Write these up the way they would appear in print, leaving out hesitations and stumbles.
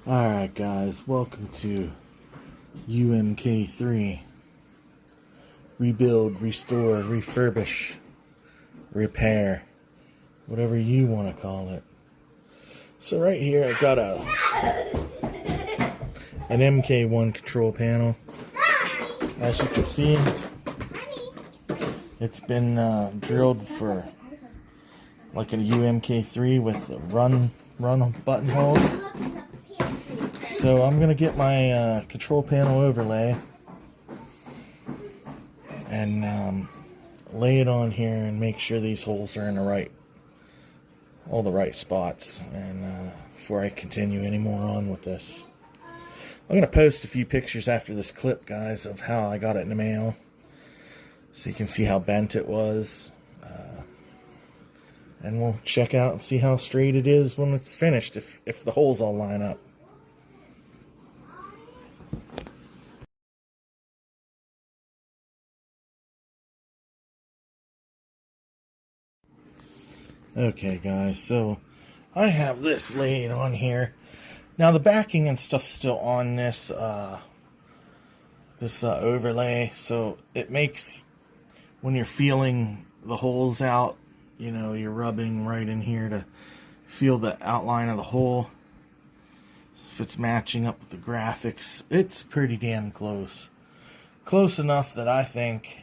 Alright guys, welcome to UMK 3. Rebuild, restore, refurbish, repair, whatever you want to call it. So right here I got an MK1 control panel. As you can see, it's been drilled for like a UMK3 with a run button hole. So I'm going to get my control panel overlay and lay it on here and make sure these holes are in all the right spots, and before I continue any more on with this. I'm going to post a few pictures after this clip, guys, of how I got it in the mail, so you can see how bent it was, and we'll check out and see how straight it is when it's finished, if the holes all line up. Okay guys, so I have this laid on here. Now the backing and stuff's still on this overlay, so it makes, when you're feeling the holes out, you know, you're rubbing right in here to feel the outline of the hole. If it's matching up with the graphics, it's pretty damn close. Close enough that I think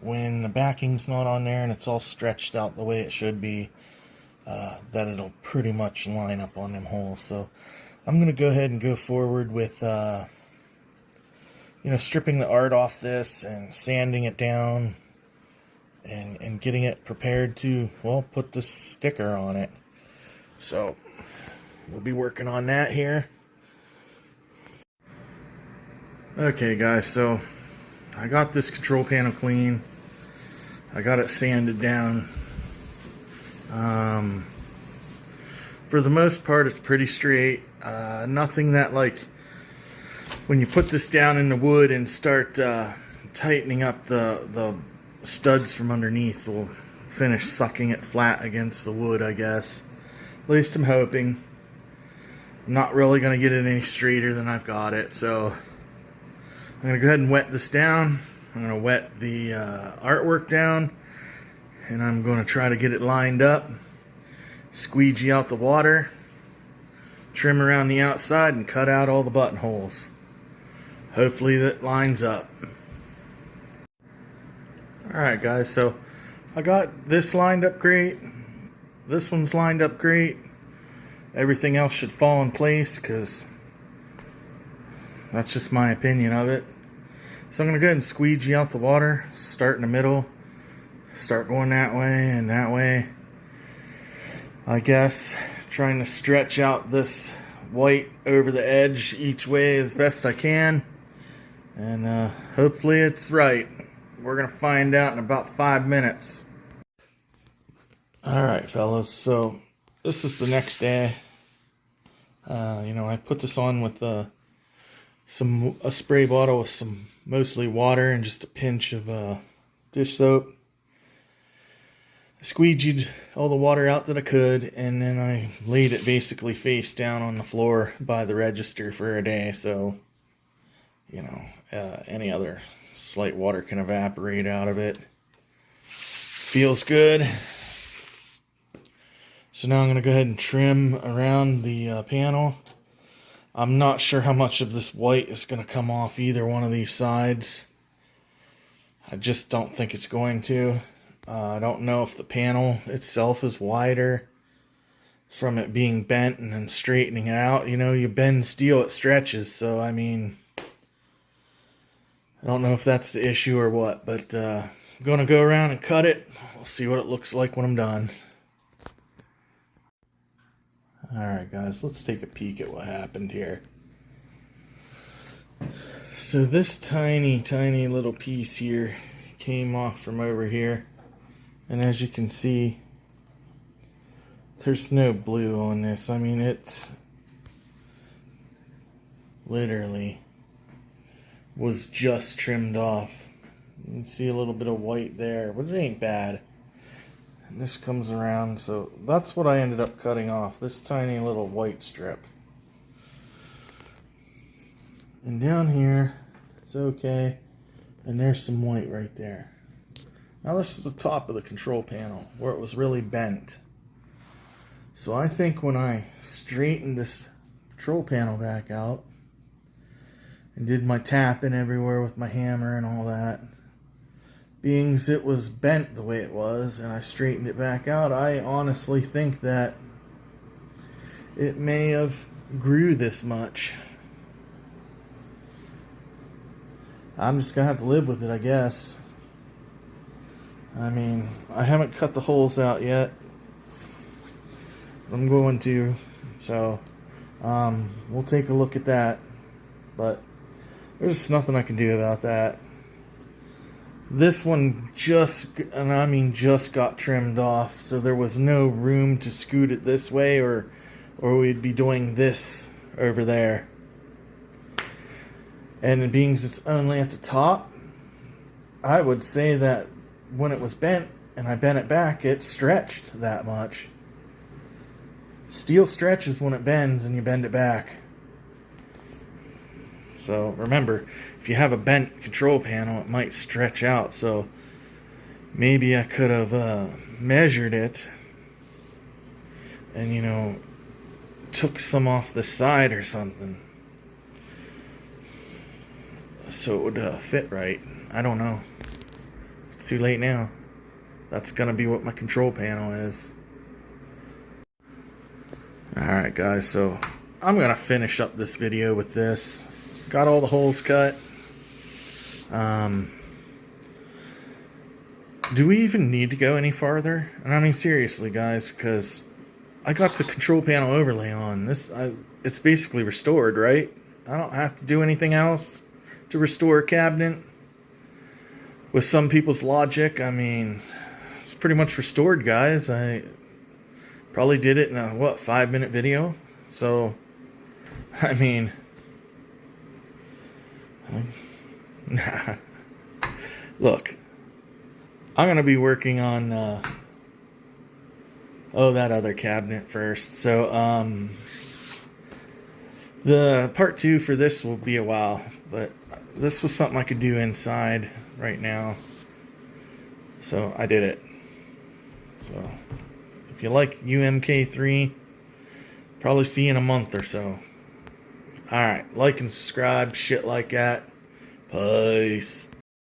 when the backing's not on there and it's all stretched out the way it should be, that it'll pretty much line up on them holes. So I'm going to go ahead and go forward with stripping the art off this and sanding it down and getting it prepared to, well, put the sticker on it. So we'll be working on that here. Okay guys, so I got this control panel clean. I got it sanded down. For the most part, it's pretty straight. Nothing that, like, when you put this down in the wood and start tightening up the studs from underneath, will finish sucking it flat against the wood, I guess. At least I'm hoping. I'm not really going to get it any straighter than I've got it, so I'm going to go ahead and wet this down. I'm going to wet the artwork down, and I'm going to try to get it lined up, squeegee out the water, trim around the outside, and cut out all the buttonholes. Hopefully that lines up. Alright guys, so I got this lined up great. This one's lined up great. Everything else should fall in place, because that's just my opinion of it. So I'm going to go ahead and squeegee out the water, start in the middle, start going that way and that way, I guess, trying to stretch out this white over the edge each way as best I can, and hopefully it's right. We're going to find out in about 5 minutes. Alright fellas, so this is the next day. I put this on with a spray bottle with some mostly water and just a pinch of dish soap. I squeegeed all the water out that I could, and then I laid it basically face down on the floor by the register for a day, so any other slight water can evaporate out of it. Feels good. So now I'm going to go ahead and trim around the panel. I'm not sure how much of this white is going to come off either one of these sides. I just don't think it's going to. I don't know if the panel itself is wider from it being bent and then straightening it out. You know, you bend steel, it stretches. So, I mean, I don't know if that's the issue or what. But I'm going to go around and cut it. We'll see what it looks like when I'm done. Alright guys, let's take a peek at what happened here. So this tiny little piece here came off from over here, and as you can see, there's no blue on this. I mean, it's literally was just trimmed off. You can see a little bit of white there, but it ain't bad. And this comes around, so that's what I ended up cutting off, this tiny little white strip. And down here, it's okay. And there's some white right there. Now this is the top of the control panel where it was really bent. So I think when I straightened this control panel back out and did my tapping everywhere with my hammer and all that, being as it was bent the way it was and I straightened it back out, I honestly think that it may have grew this much. I'm just gonna have to live with it, I guess. I mean, I haven't cut the holes out yet. I'm going to, so we'll take a look at that. But there's nothing I can do about that. This one just, and I mean just got trimmed off, so there was no room to scoot it this way, or we'd be doing this over there. And being it's only at the top, I would say that when it was bent and I bent it back, it stretched that much. Steel stretches when it bends and you bend it back. So remember, if you have a bent control panel, it might stretch out. So maybe I could have measured it and, you know, took some off the side or something so it would fit right. I don't know. It's too late now. That's gonna be what my control panel is. Alright guys, so I'm gonna finish up this video with this. Got all the holes cut. Do we even need to go any farther? And I mean seriously guys, because I got the control panel overlay on. It's basically restored, right? I don't have to do anything else to restore a cabinet. With some people's logic, I mean, it's pretty much restored, guys. I probably did it in a, 5-minute video? So, I mean, look, I'm going to be working on, that other cabinet first. So, the part 2 for this will be a while, but this was something I could do inside right now, so I did it. So if you like UMK 3, probably see you in a month or so. Alright, like and subscribe, shit like that. Peace.